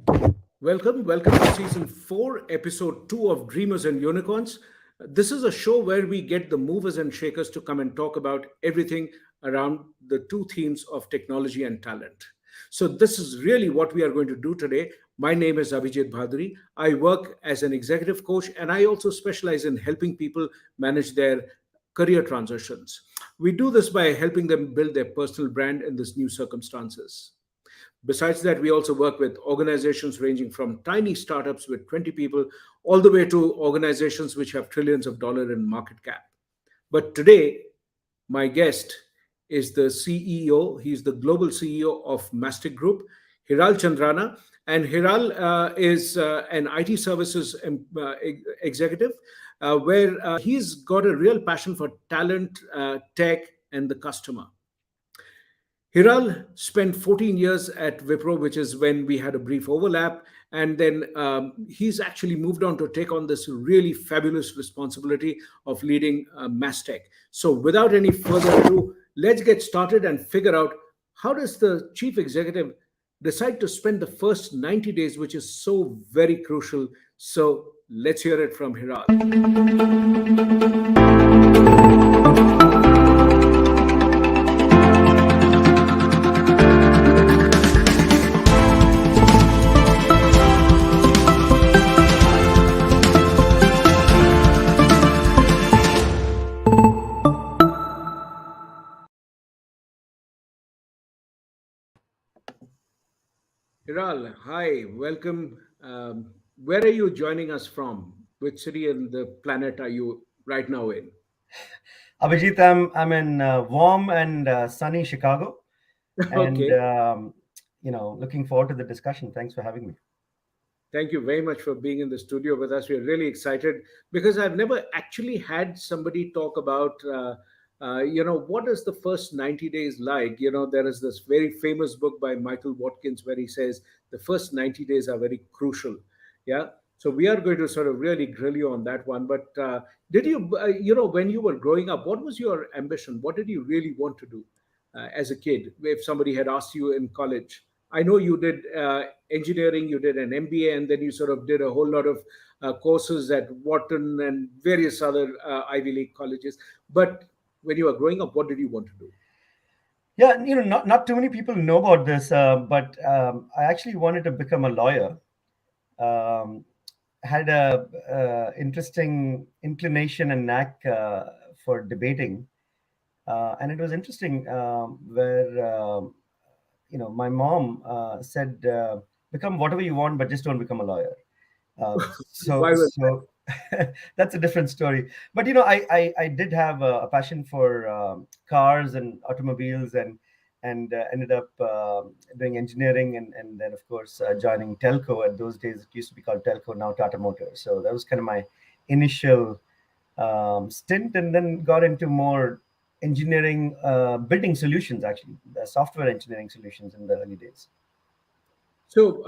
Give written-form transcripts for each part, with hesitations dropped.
Welcome to season 4, episode 2 of Dreamers and Unicorns. This is a show where we get the movers and shakers to come and talk about everything around the two themes of technology and talent. So, this is really what we are going to do today. My name is Abhijit Bhaduri. I work as an executive coach and I also specialize in helping people manage their career transitions. We do this by helping them build their personal brand in these new circumstances. Besides that, we also work with organizations ranging from tiny startups with 20 people all the way to organizations which have trillions of dollars in market cap. But today, my guest is the CEO. He's the global CEO of Mastek Group, Hiral Chandrana. And Hiral is an IT services executive where he's got a real passion for talent, tech, and the customer. Hiral spent 14 years at Wipro, which is when we had a brief overlap. And then he's actually moved on to take on this really fabulous responsibility of leading Mastek. So, without any further ado, let's get started and figure out how does the chief executive decide to spend the first 90 days, which is so very crucial. So, let's hear it from Hiral. Hiral, hi, welcome. Where are you joining us from? Which city and the planet are you right now in? Abhijit, I'm in warm and sunny Chicago, and Okay, looking forward to the discussion. Thanks for having me. thank you very much for being in the studio with us. We're really excited because I've never actually had somebody talk about, what is the first 90 days like? There is this very famous book by Michael Watkins where he says the first 90 days are very crucial. Yeah. So we are going to sort of really grill you on that one. But did you, when you were growing up, what was your ambition? What did you really want to do as a kid? If somebody had asked you in college, I know you did engineering, you did an MBA, and then you sort of did a whole lot of courses at Wharton and various other Ivy League colleges. But when you were growing up, what did you want to do? Yeah, not too many people know about this, but I actually wanted to become a lawyer. Um, had a interesting inclination and knack for debating, and it was interesting where my mom said, "Become whatever you want, but just don't become a lawyer." So Why was that? so that's a different story. But I did have a passion for cars and automobiles, and ended up doing engineering, and then of course joining telco. At those days it used to be called telco, now Tata Motors. So that was kind of my initial stint, and then got into more engineering, building solutions, actually software engineering solutions in the early days. So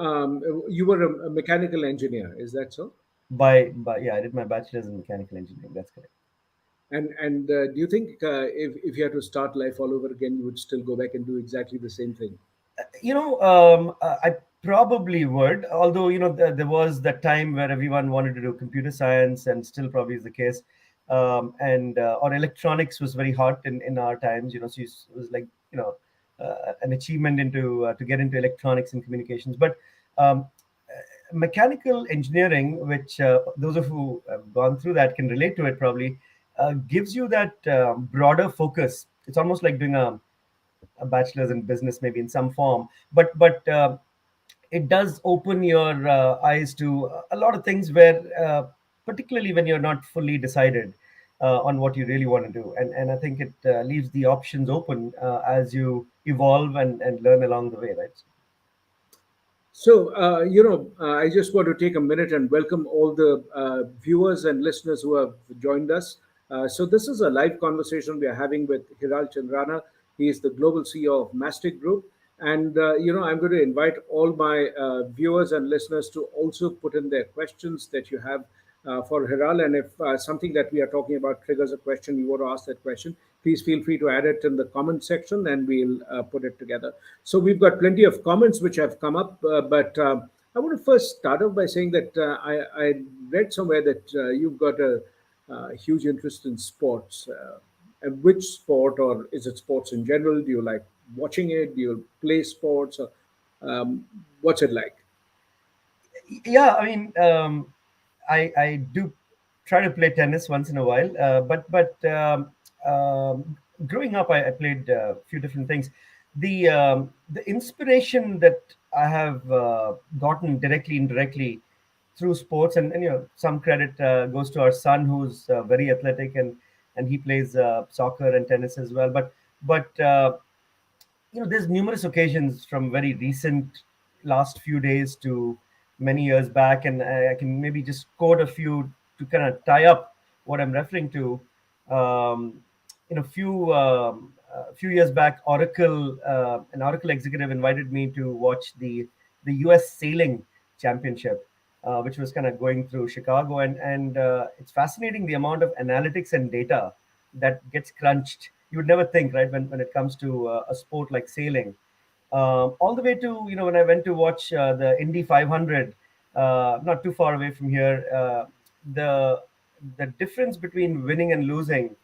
you were a mechanical engineer, is that so? By Yeah, I did my bachelor's in mechanical engineering. That's correct. And do you think if you had to start life all over again, you would still go back and do exactly the same thing? I probably would, although there was that time where everyone wanted to do computer science, and still probably is the case. And or electronics was very hot in our times. So it was like an achievement into to get into electronics and communications. But um, mechanical engineering, which those of who have gone through that can relate to it, probably gives you that broader focus. It's almost like doing a bachelor's in business, maybe in some form, but it does open your eyes to a lot of things where particularly when you're not fully decided on what you really want to do, and I think it leaves the options open as you evolve and learn along the way, right? So, I just want to take a minute and welcome all the viewers and listeners who have joined us. So, this is a live conversation we are having with Hiral Chandrana. He is the global CEO of Mastic Group. And, I'm going to invite all my viewers and listeners to also put in their questions that you have for Hiral. And if something that we are talking about triggers a question, you want to ask that question, please feel free to add it in the comment section and we'll put it together. So we've got plenty of comments which have come up, but I want to first start off by saying that I read somewhere that you've got a huge interest in sports. And which sport, or is it sports in general? Do you like watching it? Do you play sports? Or, what's it like? Yeah, I mean, I do try to play tennis once in a while, but growing up, I played a few different things. The inspiration that I have gotten directly, indirectly through sports, and some credit goes to our son, who's very athletic, and he plays soccer and tennis as well. But there's numerous occasions from very recent last few days to many years back, and I can maybe just quote a few to kind of tie up what I'm referring to. Um, few years back, an Oracle executive invited me to watch the U.S. Sailing Championship, which was kind of going through Chicago, and it's fascinating the amount of analytics and data that gets crunched. You would never think, right, when it comes to a sport like sailing. All the way to when I went to watch the Indy 500, not too far away from here. The the difference between winning and losing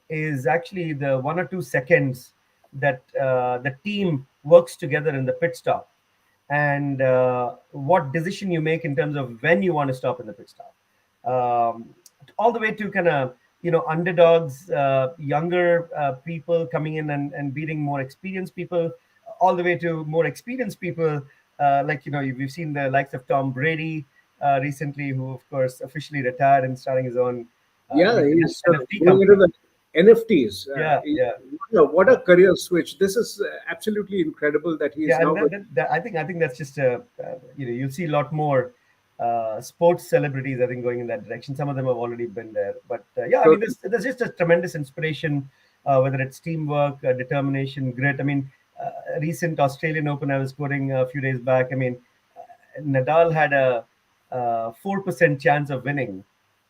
is actually the 1 or 2 seconds that the team works together in the pit stop, and what decision you make in terms of when you want to stop in the pit stop. All the way to kind of underdogs, younger people coming in and beating more experienced people, all the way to more experienced people, like we've seen the likes of Tom Brady recently, who of course officially retired and starting his own Yeah, he's NFT going into company. the NFTs. Yeah, yeah. What a career switch! This is absolutely incredible that he is Yeah, now and going. I think that's just you'll see a lot more sports celebrities, I think, going in that direction. Some of them have already been there, but yeah, I So, mean, there's just a tremendous inspiration, whether it's teamwork, determination, grit. I mean, recent Australian Open I was quoting a few days back. I mean, Nadal had a 4% chance of winning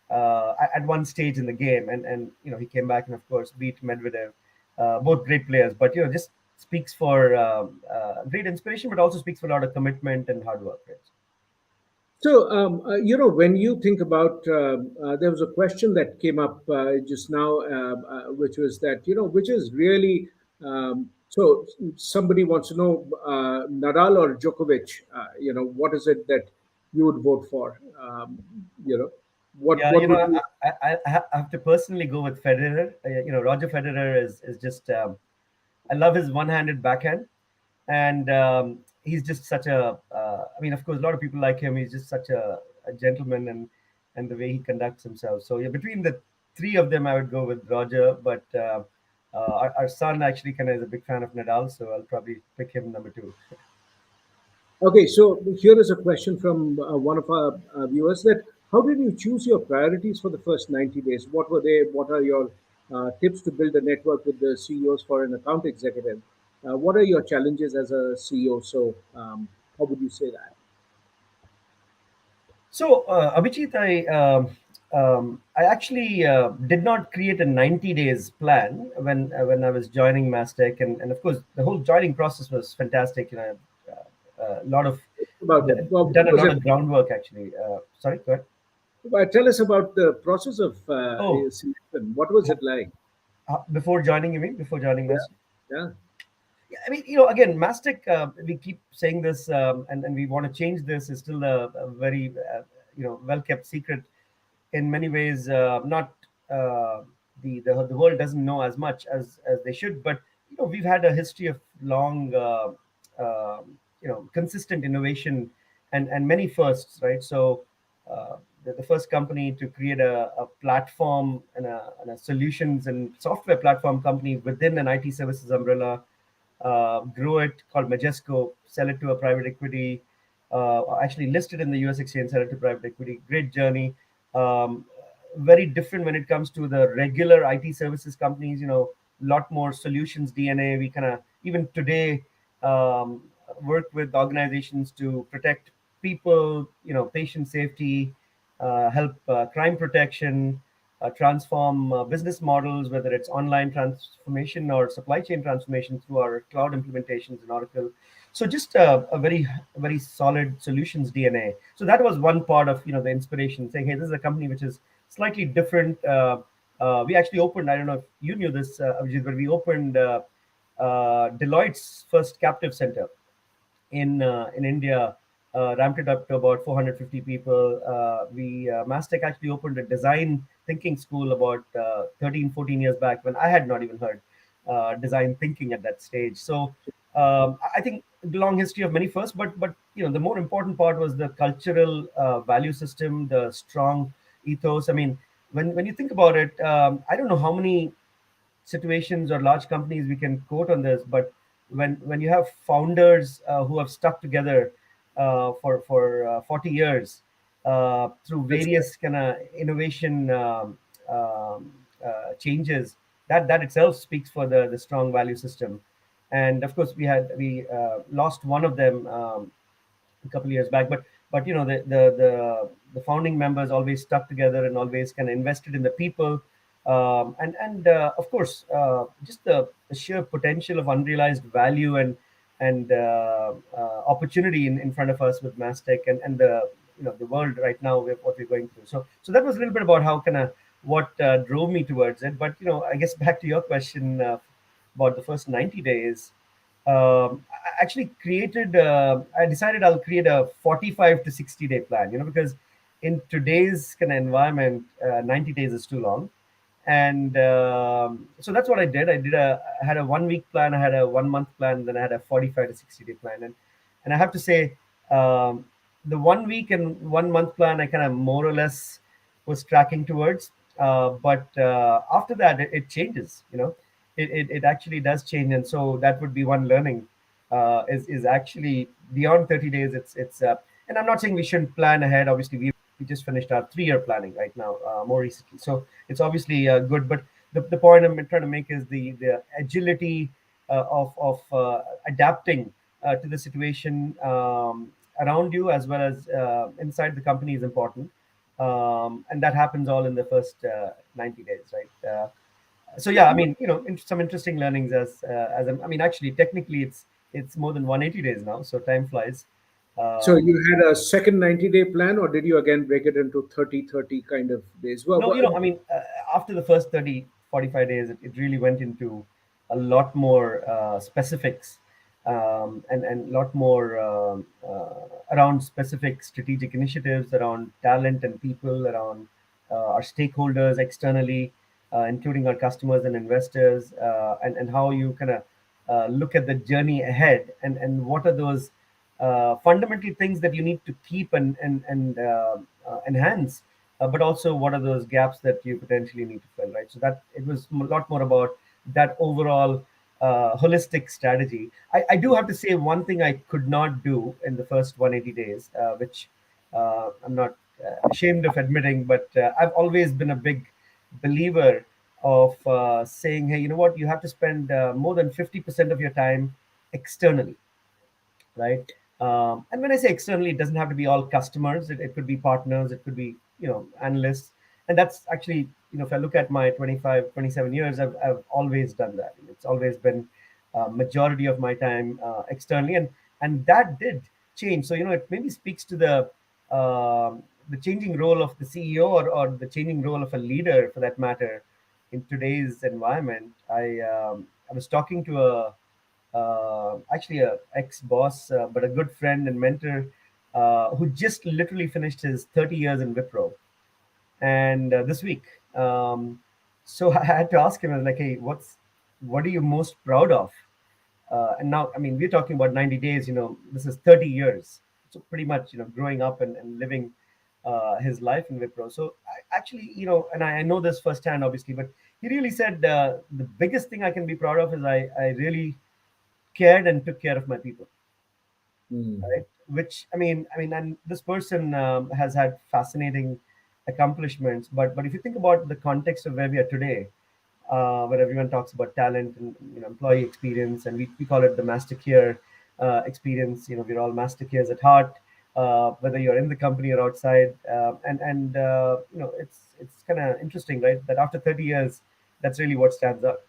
at one stage in the game, and he came back and of course beat Medvedev. Both great players, but just speaks for great inspiration, but also speaks for a lot of commitment and hard work. Right? when you think about, there was a question that came up just now, which was that, which is really, so somebody wants to know, Nadal or Djokovic, what is it that you would vote for? You know, Yeah, what would you, I have to personally go with Federer. Roger Federer is just I love his one-handed backhand, and he's just such a. I mean, of course, a lot of people like him. He's just such a gentleman, and the way he conducts himself. So yeah, between the three of them, I would go with Roger. But our son actually kind of is a big fan of Nadal, so I'll probably pick him number two. Okay, so here is a question from one of our viewers that how did you choose your priorities for the first 90 days? What were they? What are your tips to build a network with the CEOs for an account executive? What are your challenges as a CEO? So, how would you say that? So, Abhijit, I actually did not create a 90 days plan when I was joining Mastek, and of course the whole joining process was fantastic. A lot of About it. Well, done what a was lot it? of groundwork actually. Sorry, go ahead. Tell us about the process of Oh, selection. What was it like? before joining, you mean before joining Yeah, Mastek? yeah. Yeah, I mean, again, Mastic, we keep saying this, and we want to change this. Is still a very, well kept secret. In many ways, not the world doesn't know as much as they should. But we've had a history of long, consistent innovation and many firsts, right? So. The first company to create a platform and a solutions and software platform company within an IT services umbrella, grow it, called Majesco, sell it to a private equity, actually listed in the US exchange, sell it to private equity. Great journey. Um, Very different when it comes to the regular IT services companies, a lot more solutions DNA. We kind of, even today, um, work with organizations to protect people, patient safety, help crime protection. transform business models, whether it's online transformation or supply chain transformation through our cloud implementations in Oracle. So just a very solid solutions DNA. So that was one part of the inspiration, saying, hey, this is a company which is slightly different. We actually opened, I don't know if you knew this, Abhijit, but we opened Deloitte's first captive center in India, ramped it up to about 450 people. We Mastek actually opened a design thinking school about 13, 14 years back, when I had not even heard design thinking at that stage. So I think the long history of many firsts, but the more important part was the cultural value system, the strong ethos. I mean, when you think about it, I don't know how many situations or large companies we can quote on this, but when you have founders who have stuck together for 40 years through That's right. various kind of innovation changes, that itself speaks for the strong value system. And of course, we lost one of them a couple of years back. But the founding members always stuck together and always kind of invested in the people, and of course just the sheer potential of unrealized value and opportunity in front of us with Mastek and the world right now with what we're going through. So that was a little bit about how kind of what drove me towards it. But I guess back to your question about the first 90 days. I actually I decided I'll create a 45 to 60-day plan, because in today's kind of environment, 90 days is too long. And so that's what I did. I had a 1 week plan, I had a 1 month plan, then I had a 45 to 60-day plan. And I have to say, um, the 1 week and 1 month plan, I kind of more or less was tracking towards. But after that, it changes, it actually does change. And so that would be one learning, is actually beyond 30 days. And I'm not saying we shouldn't plan ahead. Obviously, we just finished our 3 year planning right now, more recently. So it's obviously good. But the point I'm trying to make is the agility of adapting to the situation around you, as well as inside the company, is important. And that happens all in the first 90 days, right? So yeah, I mean, some interesting learnings I mean, actually, technically, it's more than 180 days now, so time flies. So Um, you had a second 90-day plan, or did you again break it into 30-30 kind of days? Well, No, I mean, after the first 30, 45 days, it really went into a lot more specifics, and a lot more around specific strategic initiatives, around talent and people, around our stakeholders externally, including our customers and investors, and how you kind of look at the journey ahead, and what are those fundamental things that you need to keep and enhance, but also what are those gaps that you potentially need to fill, right? So that it was a lot more about that overall holistic strategy. I do have to say one thing I could not do in the first 180 days, which I'm not ashamed of admitting, but I've always been a big believer of saying, hey, you know what, you have to spend more than 50% of your time externally, right? And when I say externally, it doesn't have to be all customers. It could be partners. It could be analysts. And that's actually, if I look at my 25, 27 years, I've always done that. It's always been majority of my time externally, and that did change. So it maybe speaks to the changing role of the CEO, or the changing role of a leader, for that matter, in today's environment. I was talking to actually a ex-boss, but a good friend and mentor, who just literally finished his 30 years in Wipro, and this week. So I had to ask him, I was like, hey, what are you most proud of? And now, I mean, we're talking about 90 days. This is 30 years. So pretty much, growing up and living his life in Wipro. So I actually, and I know this firsthand, obviously, but he really said, the biggest thing I can be proud of is I really cared and took care of my people, mm, right? Which, I mean, and this person has had fascinating accomplishments. But if you think about the context of where we are today, where everyone talks about talent and employee experience, and we call it the Mastek here experience. We're all Mastekeers at heart. whether you're in the company or outside. And it's kind of interesting, right? That after 30 years, that's really what stands out.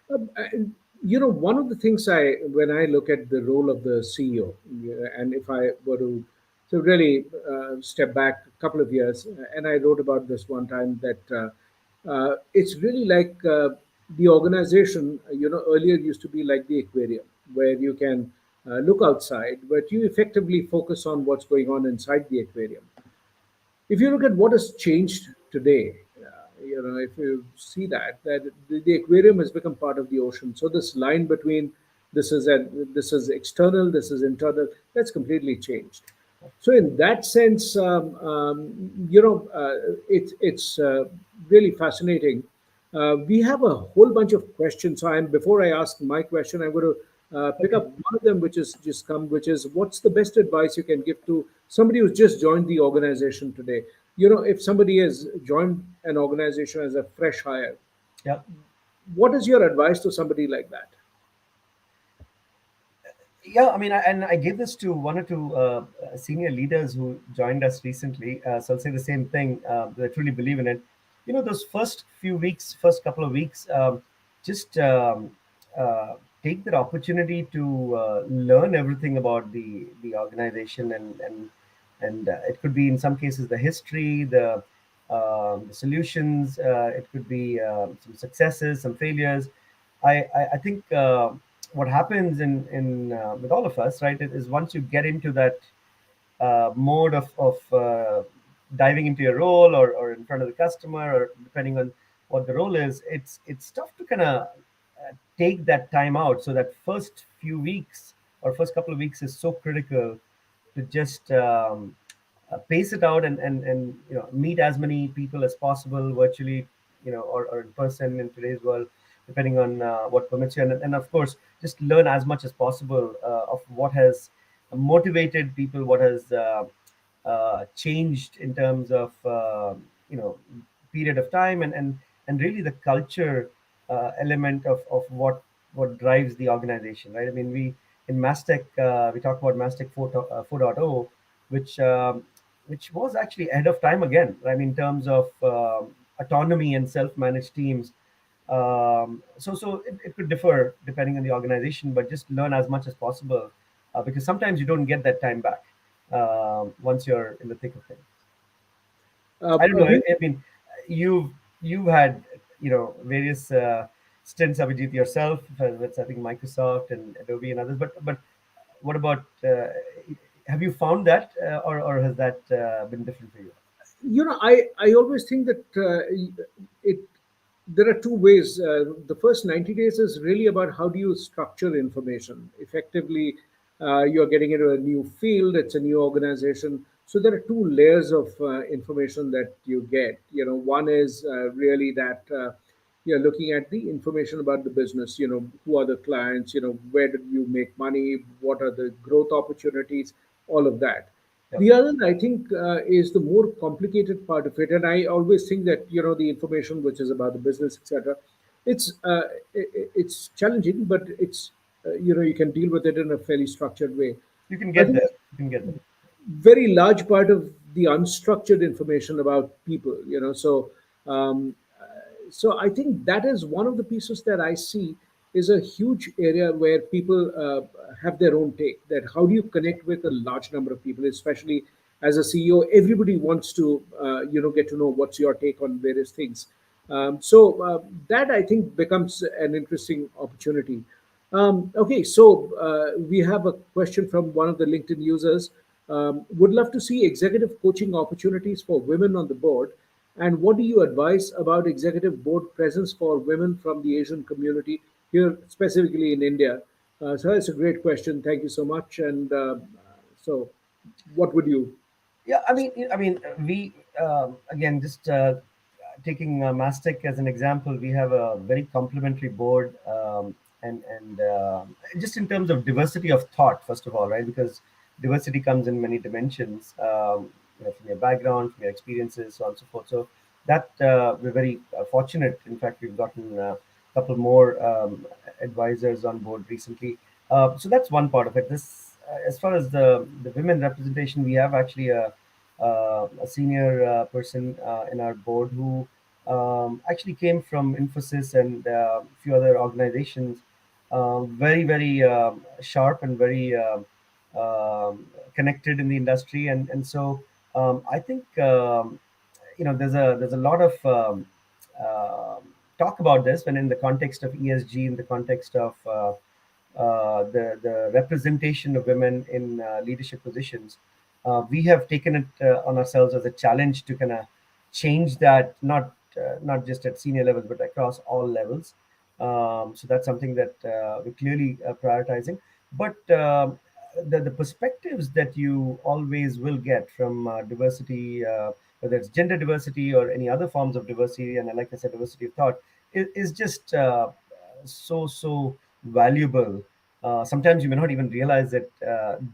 And, one of the things when I look at the role of the CEO, yeah, and if I were to really step back a couple of years, and I wrote about this one time that it's really like the organization, earlier used to be like the aquarium where you can look outside, but you effectively focus on what's going on inside the aquarium. If you look at what has changed today, if you see that the aquarium has become part of the ocean. So this line between this is external, this is internal, that's completely changed. So in that sense, it's really fascinating. We have a whole bunch of questions. So before I ask my question, I'm going to pick Okay. up one of them, which is just come, which is what's the best advice you can give to somebody who's just joined the organization today? If somebody has joined an organization as a fresh hire, Yeah. what is your advice to somebody like that? Yeah, I mean, and I gave this to one or two senior leaders who joined us recently. So I'll say the same thing. I truly believe in it. Those first few weeks, first couple of weeks, just uh, take that opportunity to learn everything about the organization, and it could be in some cases the history, the solutions. It could be some successes, some failures. I think what happens in with all of us, right, is once you get into that mode of diving into your role, or in front of the customer, or depending on what the role is, it's tough to kind of take that time out. So that first few weeks or first couple of weeks is so critical to just pace it out, and meet as many people as possible virtually, or in person in today's world, depending on what permits you, and of course just learn as much as possible of what has motivated people, what has changed in terms of you know period of time, and really the culture element of what drives the organization, right? I mean, we in Mastek, we talk about Mastek 4.0, which was actually ahead of time again, right? I mean, in terms of autonomy and self-managed teams. So it could differ depending on the organization, but just learn as much as possible, because sometimes you don't get that time back once you're in the thick of things. I don't know. We I mean, you've had various stints, Abhijit, yourself with I think Microsoft and Adobe and others. But what about have you found that, or has that been different for you? I always think that it there are two ways. The first 90 days is really about how do you structure information effectively. You're getting into a new field, it's a new organization, so there are two layers of information that you get. One is really that you're looking at the information about the business. Who are the clients, where did you make money, what are the growth opportunities, all of that. Yep. The other, I think, is the more complicated part of it, and I always think that the information which is about the business, etc. It's challenging, but it's you can deal with it in a fairly structured way. You can I get think there. You can get there. very large part of the unstructured information about people. Um, so I think that is one of the pieces that I see is a huge area where people have their own take. That how do you connect with a large number of people, especially as a CEO? Everybody wants to get to know what's your take on various things. So that I think becomes an interesting opportunity. Okay, so we have a question from one of the LinkedIn users. Would love to see executive coaching opportunities for women on the board. And what do you advise about executive board presence for women from the Asian community here, specifically in India? So that's a great question. Thank you so much. And so, what would you? Yeah, I mean, we again just taking Mastek as an example, we have a very complementary board, and just in terms of diversity of thought, first of all, right? Because diversity comes in many dimensions, from your background, from your experiences, so on and so forth. So that we're very fortunate. In fact, we've gotten a couple more advisors on board recently. So that's one part of it. This as far as the women representation, we have actually a senior person in our board who actually came from Infosys and a few other organizations, very, very sharp and very connected in the industry. And so I think, there's a lot of talk about this when in the context of ESG, in the context of the representation of women in leadership positions. We have taken it on ourselves as a challenge to kind of change that, not just at senior levels, but across all levels. So that's something that we're clearly prioritizing. But the perspectives that you always will get from diversity, whether it's gender diversity or any other forms of diversity, and like I said, diversity of thought, is just so valuable. Sometimes you may not even realize it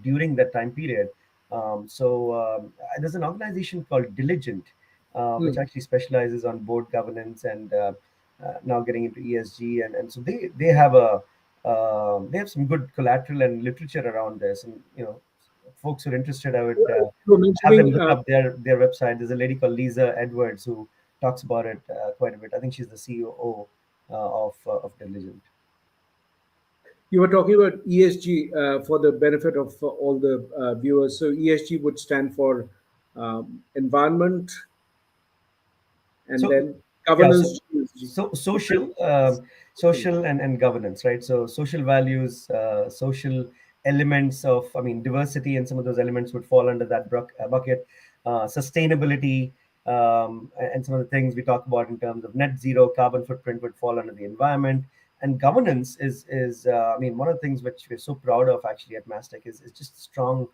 during that time period. There's an organization called Diligent, which Hmm. actually specializes on board governance and now getting into ESG, and so they have some good collateral and literature around this, and folks who are interested, I would You were have them mentioning, look up their website. There's a lady called Lisa Edwards who talks about it quite a bit. I think she's the CEO of Diligent. you were talking about ESG for the benefit of all the viewers. So ESG would stand for environment, and So then yeah, governance. ESG. social, social and governance, right? So social values, social elements of, I mean, diversity, and some of those elements would fall under that bucket. Sustainability, and some of the things we talk about in terms of net zero carbon footprint would fall under the environment. And governance is I mean, one of the things which we're so proud of actually at Mastek is just strong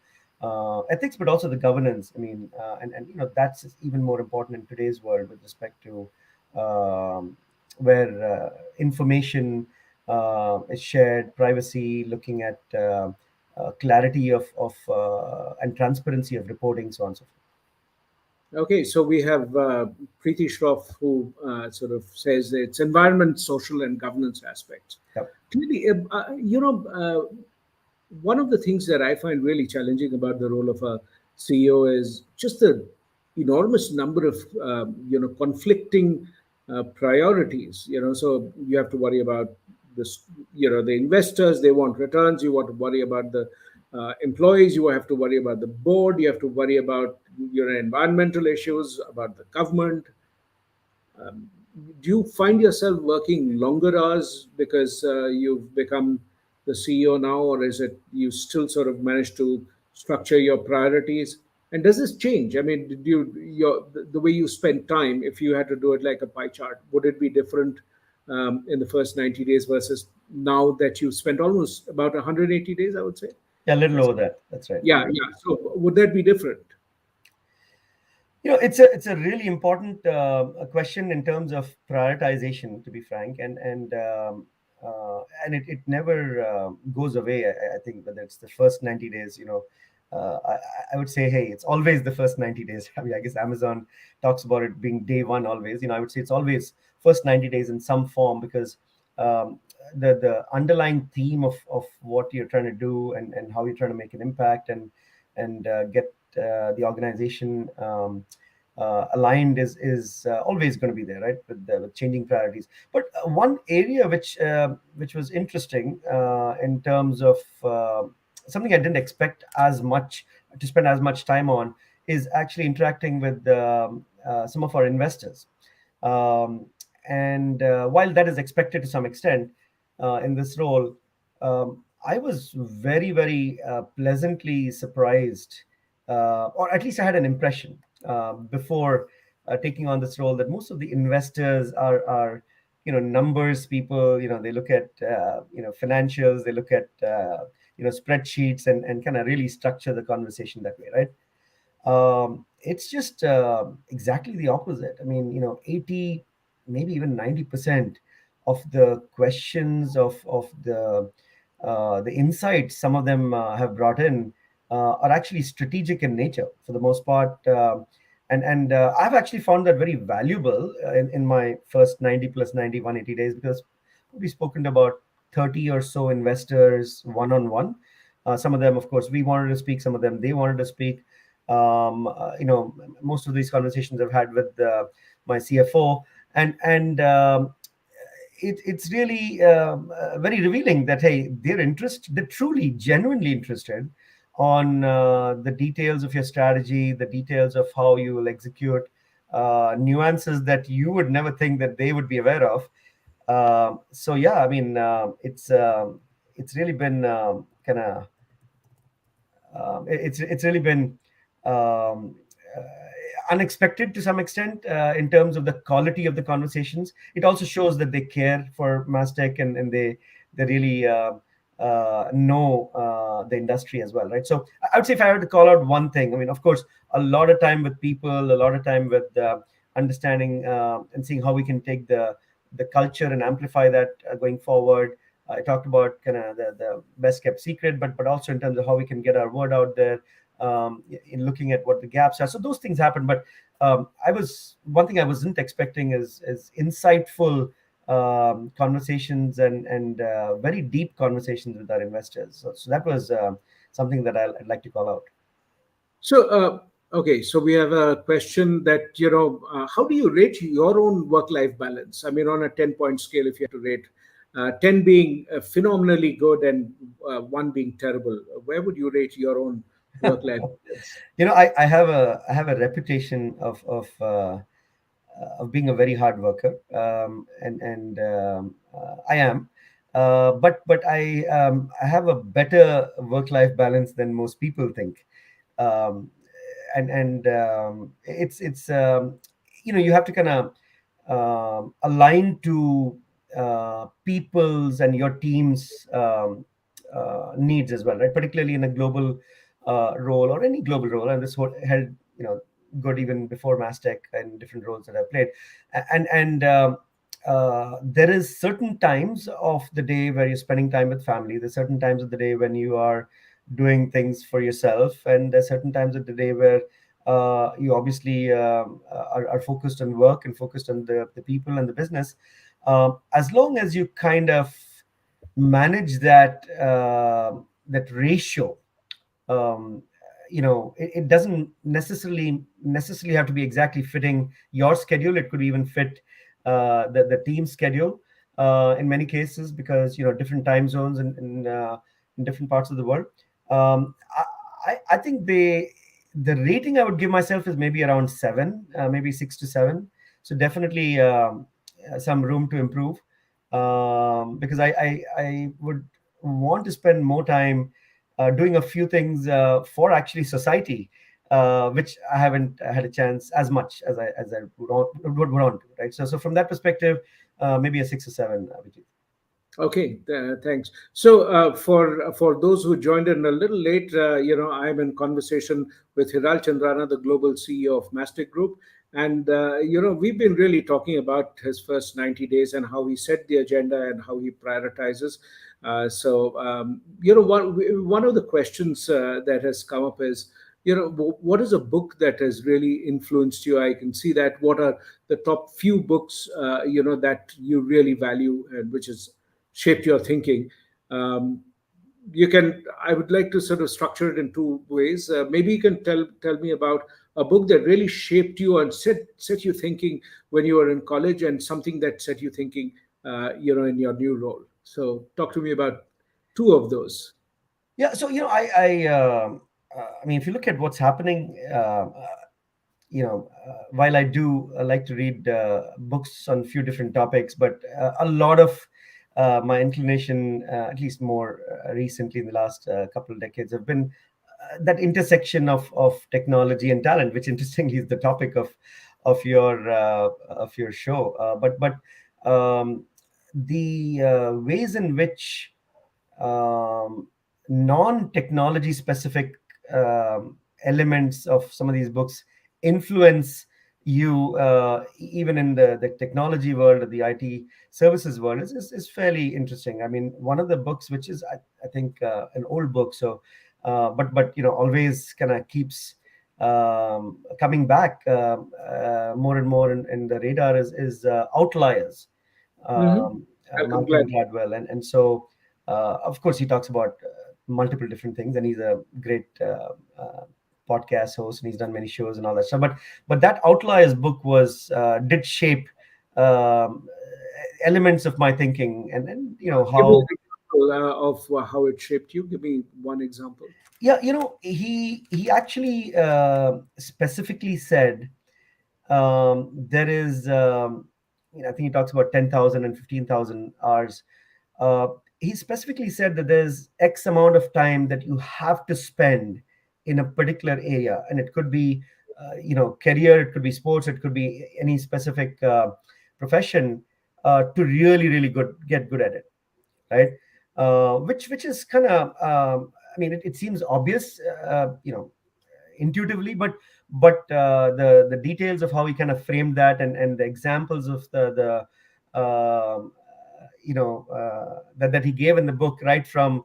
ethics, but also the governance. I mean, and that's even more important in today's world with respect to where information is shared, privacy, looking at clarity of and transparency of reporting, so on and so forth. Okay, so we have Preeti Shroff, who sort of says that it's environment, social, and governance aspects. Yep. Clearly, one of the things that I find really challenging about the role of a CEO is just the enormous number of conflicting priorities. So you have to worry about this. The investors, they want returns. You want to worry about the employees. You have to worry about the board. You have to worry about your environmental issues, about the government. Do you find yourself working longer hours because you've become the CEO now, or is it you still sort of manage to structure your priorities? And does this change? I mean, did you your the way you spend time, if you had to do it like a pie chart, would it be different in the first 90 days versus now that you've spent almost about 180 days, I would say? Yeah, a little That's, over that. That's right. yeah, yeah. So would that be different? It's a really important question in terms of prioritization, to be frank, and it never goes away. I think whether it's the first 90 days, I would say, hey, it's always the first 90 days. I mean, I guess Amazon talks about it being day one always. I would say it's always first 90 days in some form, because um, the underlying theme of what you're trying to do, and how you're trying to make an impact, and get the organization aligned is always going to be there, right? With changing priorities. But one area which was interesting in terms of something I didn't expect as much to spend as much time on is actually interacting with some of our investors. Um, and while that is expected to some extent in this role, I was very, very pleasantly surprised, or at least I had an impression before taking on this role, that most of the investors are numbers people. They look at financials, they look at spreadsheets, and kind of really structure the conversation that way, right? It's just exactly the opposite. I mean, 80, maybe even 90% of the questions of the insights some of them have brought in are actually strategic in nature for the most part. And I've actually found that very valuable in my first 90 plus 90, 180 days, because we've spoken to about 30 or so investors one on one. Some of them, of course, we wanted to speak. Some of them, they wanted to speak. Most of these conversations I've had with my CFO, and it's really very revealing that, hey, they're truly, genuinely interested on the details of your strategy, the details of how you will execute, nuances that you would never think that they would be aware of. So yeah, I mean, it's really been kind of it's really been um, uh, unexpected to some extent in terms of the quality of the conversations. It also shows that they care for Mastek, and they really know the industry as well, right? So I would say, if I were to call out one thing, I mean, of course, a lot of time with people, a lot of time with understanding and seeing how we can take the culture and amplify that going forward. I talked about kind of the best kept secret, but also in terms of how we can get our word out there, in looking at what the gaps are. So those things happen. But I was one thing I wasn't expecting is insightful conversations and very deep conversations with our investors. So that was something that I'd like to call out. So, okay, so we have a question that, how do you rate your own work-life balance? I mean, on a 10-point scale, if you had to rate, 10 being phenomenally good and one being terrible, where would you rate your own work-life balance? I have a reputation of being a very hard worker, and I am. But I have a better work-life balance than most people think. Um, and it's you have to kind of align to people's and your team's needs as well, right? Particularly in a global role, or any global role, and this held good even before Mastek and different roles that I've played. And there is certain times of the day where you're spending time with family. There's certain times of the day when you are doing things for yourself, and there's certain times of the day where you obviously are focused on work and focused on the people and the business. As long as you kind of manage that ratio, um, it doesn't necessarily have to be exactly fitting your schedule. It could even fit the team schedule in many cases, because different time zones in different parts of the world. I think the rating I would give myself is maybe around 7, maybe 6 to 7. So definitely some room to improve, because I would want to spend more time doing a few things for actually society, which I haven't had a chance as much as I would want to, right? So from that perspective, maybe a 6 or 7, Abhijit. Okay, thanks. So, for those who joined in a little late, I'm in conversation with Hiral Chandrana, the global CEO of Mastek Group, and we've been really talking about his first 90 days and how he set the agenda and how he prioritizes. One of the questions that has come up is, what is a book that has really influenced you? I can see that. What are the top few books, that you really value and which has shaped your thinking? Um, you can. I would like to sort of structure it in two ways. Maybe you can tell me about a book that really shaped you and set you thinking when you were in college, and something that set you thinking, in your new role. So, talk to me about two of those. Yeah. So I mean, if you look at what's happening, while I do like to read books on a few different topics, but a lot of my inclination, at least more recently in the last couple of decades, have been that intersection of technology and talent, which interestingly is the topic of your show. But the ways in which um, non-technology specific elements of some of these books influence you, even in the technology world or the IT services world, is fairly interesting. I mean, one of the books, which is I think an old book, so but always kind of keeps coming back more and more in the radar, is Outliers, Hmm. um, Malcolm Malcolm Gladwell. Gladwell, and so of course he talks about multiple different things, and he's a great podcast host, and he's done many shows and all that stuff. But that Outliers book was did shape um, elements of my thinking, and Give me how. an example of how it shaped you. Give me one example. Yeah, he actually specifically said, there is, I think he talks about 10,000 and 15,000 hours. uh, he specifically said that there's X amount of time that you have to spend in a particular area, and it could be, career, it could be sports, it could be any specific profession, to really, really get good at it, right? Which is kind of, I mean, it seems obvious, intuitively, but the details of how he kind of framed that, and the examples of the that he gave in the book, right from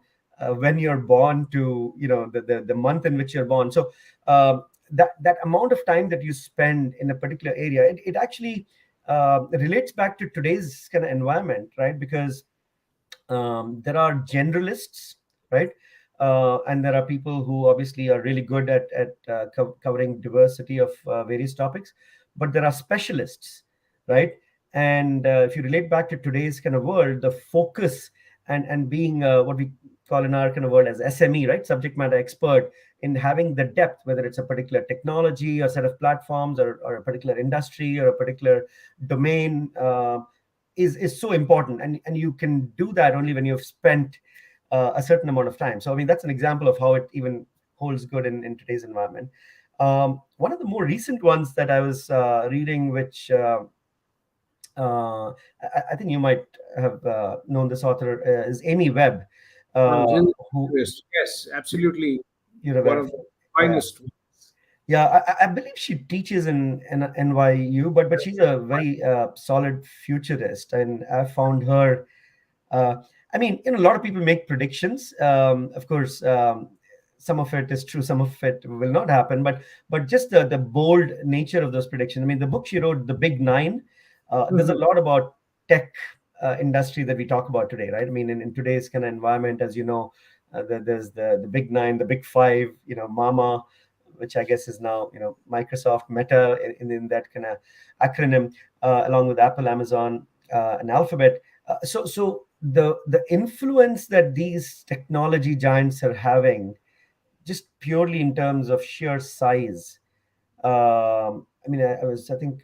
when you're born to the month in which you're born. So that amount of time that you spend in a particular area, it actually relates back to today's kind of environment, right? Because there are generalists, right? And there are people who obviously are really good at covering diversity of various topics, but there are specialists, right? And if you relate back to today's kind of world, the focus and being what we call in our kind of world as SME, right, subject matter expert, in having the depth, whether it's a particular technology or set of platforms, or a particular industry or a particular domain, is so important, and you can do that only when you've spent a certain amount of time. So I mean, that's an example of how it even holds good in today's environment. One of the more recent ones that I was reading, which I think you might have known this author, is Amy Webb, uh, Really who curious. Yes, absolutely. you're aware One of. of the Yeah. finest. Yeah, I believe she teaches in NYU, but she's a very solid futurist, and I found her. Uh, I mean, a lot of people make predictions. Of course, some of it is true, some of it will not happen. But just the bold nature of those predictions. I mean, the book she wrote, The Big Nine. There's a Mhm. lot about tech industry that we talk about today, right? I mean, in today's kind of environment, as you know, there's the Big Nine, the Big Five. Mama, which I guess is now Microsoft, Meta, in that kind of acronym, along with Apple, Amazon, and Alphabet. So the influence that these technology giants are having, just purely in terms of sheer size. I mean, I was, I think,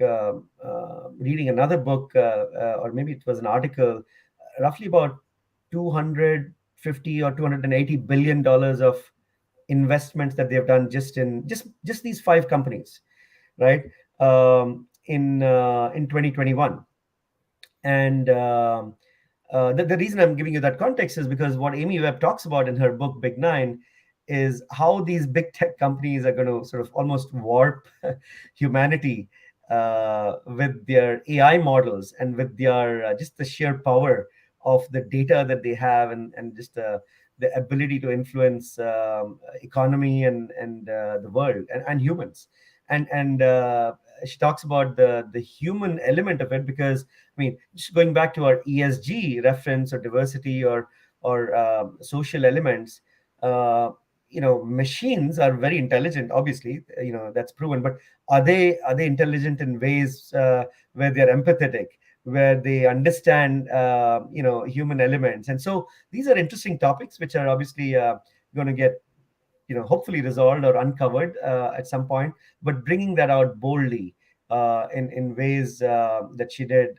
reading another book, or maybe it was an article, roughly about 250 or $280 billion of investments that they've done just in just these five companies, right? In 2021. And the reason I'm giving you that context is because what Amy Webb talks about in her book Big Nine is how these big tech companies are going to sort of almost warp humanity with their AI models, and with their just the sheer power of the data that they have, and just the ability to influence economy and the world, and humans. And she talks about the human element of it, because I mean, just going back to our ESG reference, or diversity, or social elements, uh, machines are very intelligent. Obviously, that's proven. But are they intelligent in ways where they're empathetic, where they understand human elements? And so these are interesting topics, which are obviously going to get hopefully resolved or uncovered at some point. But bringing that out boldly in ways that she did,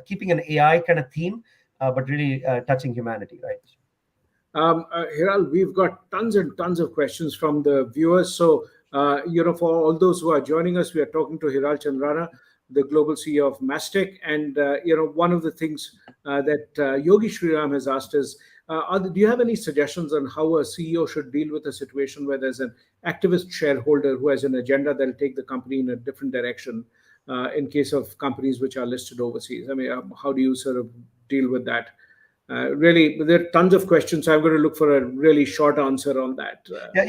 keeping an AI kind of theme, but really touching humanity, right? Hiral, we've got tons and tons of questions from the viewers. So, for all those who are joining us, we are talking to Hiral Chandrana, the global CEO of Mastek. And, one of the things that Yogi Sriram has asked is, do you have any suggestions on how a CEO should deal with a situation where there's an activist shareholder who has an agenda that'll take the company in a different direction in case of companies which are listed overseas? I mean, how do you sort of deal with that? Really, there are tons of questions. So I'm going to look for a really short answer on that. Yeah,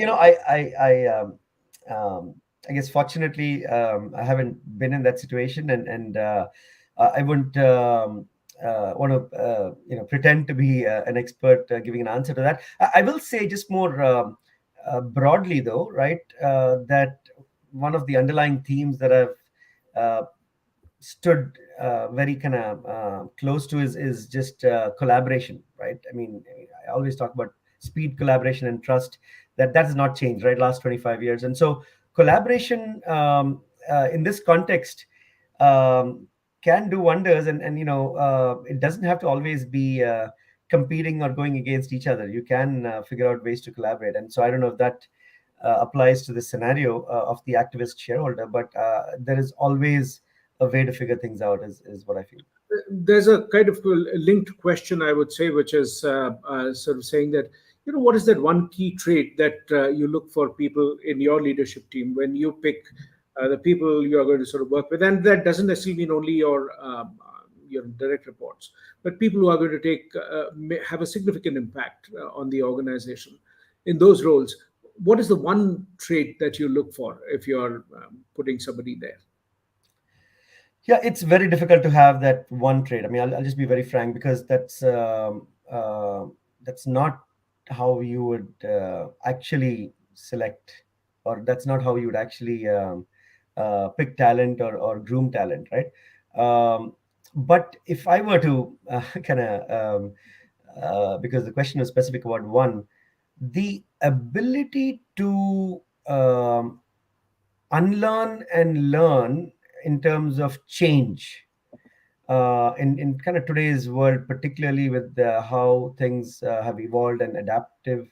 I guess fortunately I haven't been in that situation, and I wouldn't want to pretend to be an expert giving an answer to that. I will say just more broadly, though, right? That one of the underlying themes that I've stood very kind of close to is just collaboration, right? I mean, I always talk about speed, collaboration, and trust. That has not changed, right? Last 25 years, and so collaboration in this context um, can do wonders, and it doesn't have to always be competing or going against each other. You can figure out ways to collaborate, and so I don't know if that applies to the scenario of the activist shareholder, but there is always a way to figure things out, is what I feel. There's a kind of linked question, I would say, which is sort of saying that, what is that one key trait that you look for people in your leadership team when you pick the people you are going to sort of work with? And that doesn't necessarily mean only your direct reports, but people who are going to have a significant impact on the organization in those roles. What is the one trait that you look for if you're putting somebody there? Yeah, it's very difficult to have that one trait. I mean, I'll just be very frank, because that's not how you would actually select, or that's not how you would actually pick talent or groom talent, right? But if I were to kind of, because the question was specific about one, the ability to unlearn and learn in terms of change in kind of today's world, particularly with how things have evolved, and adaptive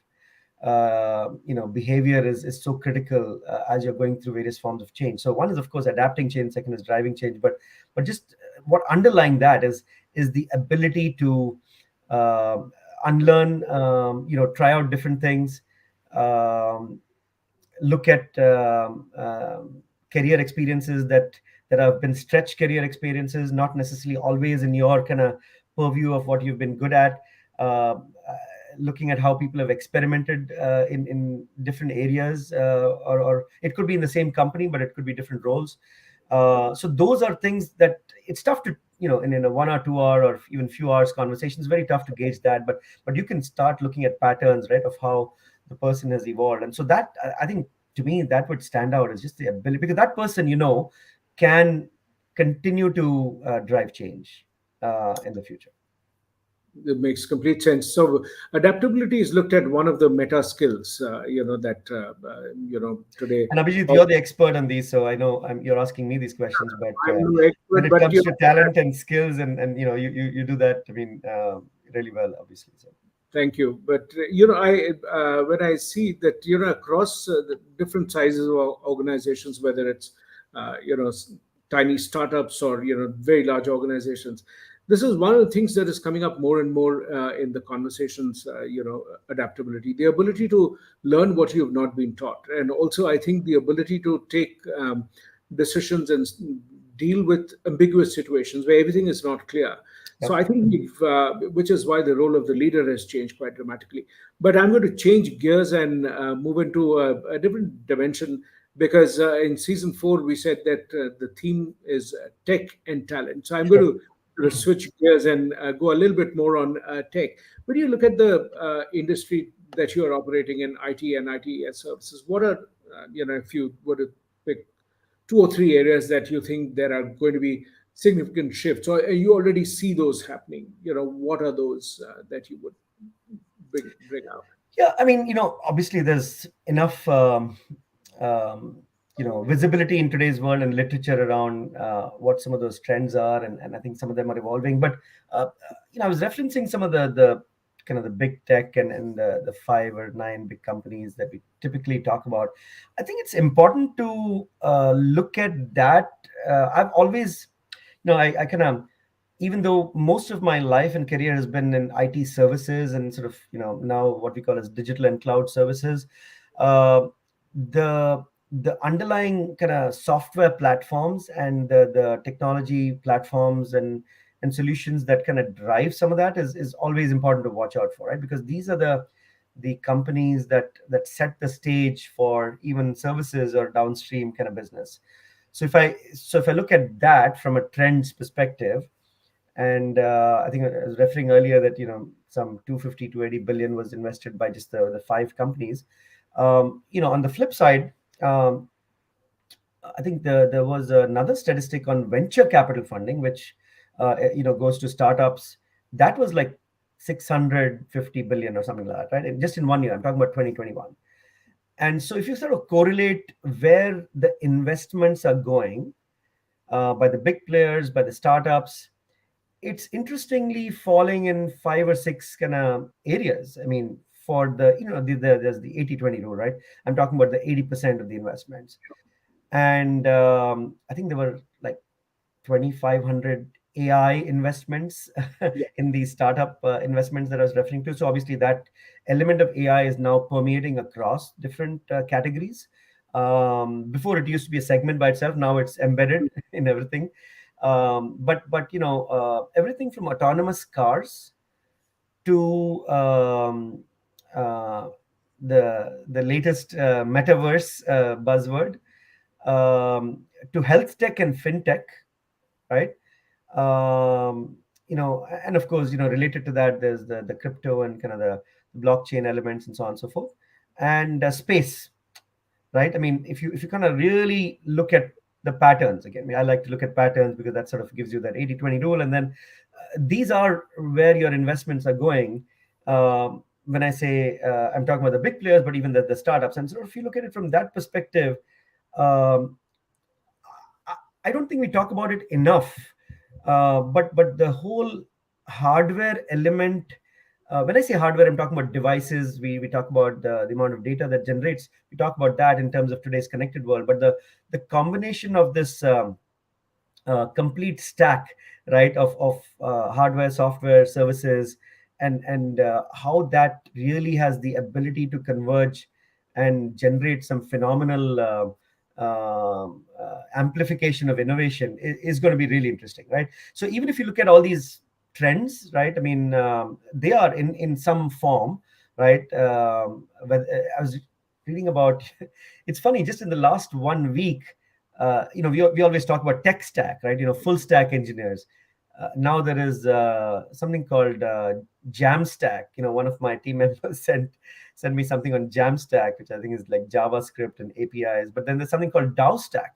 behavior is so critical as you're going through various forms of change. So one is, of course, adapting change, second is driving change, but just what underlying that is the ability to uh, unlearn, try out different things, um, look at career experiences that have been stretch career experiences, not necessarily always in your kind of purview of what you've been good at. Uh, Looking at how people have experimented in different areas, or it could be in the same company, but it could be different roles. So those are things that it's tough to, in a 1 or 2 hour or even few hours conversation, it's very tough to gauge that. But you can start looking at patterns, right, of how the person has evolved. And so that, I think, to me, that would stand out as just the ability, because that person, can continue to drive change in the future. It makes complete sense. So adaptability is looked at one of the meta skills, that today. And Abhijit, you're the expert on these, so I know you're asking me these questions, but I'm no when expert, it but comes to talent and skills, and you do that, I mean, really well, obviously. So. thank you. But I when I see that across the different sizes of organizations, whether it's tiny startups or very large organizations, this is one of the things that is coming up more and more in the conversations. Adaptability, the ability to learn what you have not been taught, and also I think the ability to take decisions and deal with ambiguous situations where everything is not clear. So Yep. I think which is why the role of the leader has changed quite dramatically. But I'm going to change gears and move into a different dimension, because in season 4 we said that the theme is tech and talent. So I'm going Sure. to sort of switch gears and go a little bit more on tech. When you look at the industry that you are operating in, IT and IT services, what are if you were to pick 2 or 3 areas that you think there are going to be significant shifts, or you already see those happening? What are those that you would bring out? Yeah, I mean, obviously there's enough, um, visibility in today's world and literature around what some of those trends are, and I think some of them are evolving. But I was referencing some of the kind of the big tech and the 5 or 9 big companies that we typically talk about. I think it's important to look at that. I've always, I kind of, even though most of my life and career has been in IT services and sort of, now what we call as digital and cloud services, uh, the the underlying kind of software platforms and the technology platforms and solutions that kind of drive some of that is always important to watch out for, right? Because these are the companies that set the stage for even services or downstream kind of business. So if I look at that from a trends perspective, And I think I was referring earlier that some 250 to 80 billion was invested by just the five companies. On the flip side, um, I think there was another statistic on venture capital funding, which goes to startups. That was like 650 billion or something like that, right? And just in 1 year, I'm talking about 2021. And so if you sort of correlate where the investments are going by the big players, by the startups, it's interestingly falling in five or six kind of areas. I mean, for there's the 80-20 rule, right? I'm talking about the 80% of the investments. And I think there were like 2,500 AI investments Yeah. in the startup investments that I was referring to. So obviously that element of AI is now permeating across different categories. Before it used to be a segment by itself. Now it's embedded in everything. But everything from autonomous cars to uh, the latest metaverse buzzword, to health tech and fintech, right? And of course, related to that, there's the crypto and kind of the blockchain elements and so on and so forth, and space, right? I mean, if you kind of really look at the patterns again, I mean, I like to look at patterns because that sort of gives you that 80-20 rule, and then these are where your investments are going. When I say I'm talking about the big players, but even the startups, and so if you look at it from that perspective, um, I I don't think we talk about it enough. But the whole hardware element. When I say hardware, I'm talking about devices. We talk about the amount of data that generates. We talk about that in terms of today's connected world. But the combination of this complete stack, right, of hardware, software, services, and how that really has the ability to converge and generate some phenomenal amplification of innovation is going to be really interesting, right? So even if you look at all these trends, right, I mean, they are in some form, right? But I was reading about it's funny, just in the last 1 week, we always talk about tech stack, right? Full stack engineers. Now there is something called Jamstack. One of my team members sent me something on Jamstack, which I think is like JavaScript and APIs. But then there's something called DAO stack.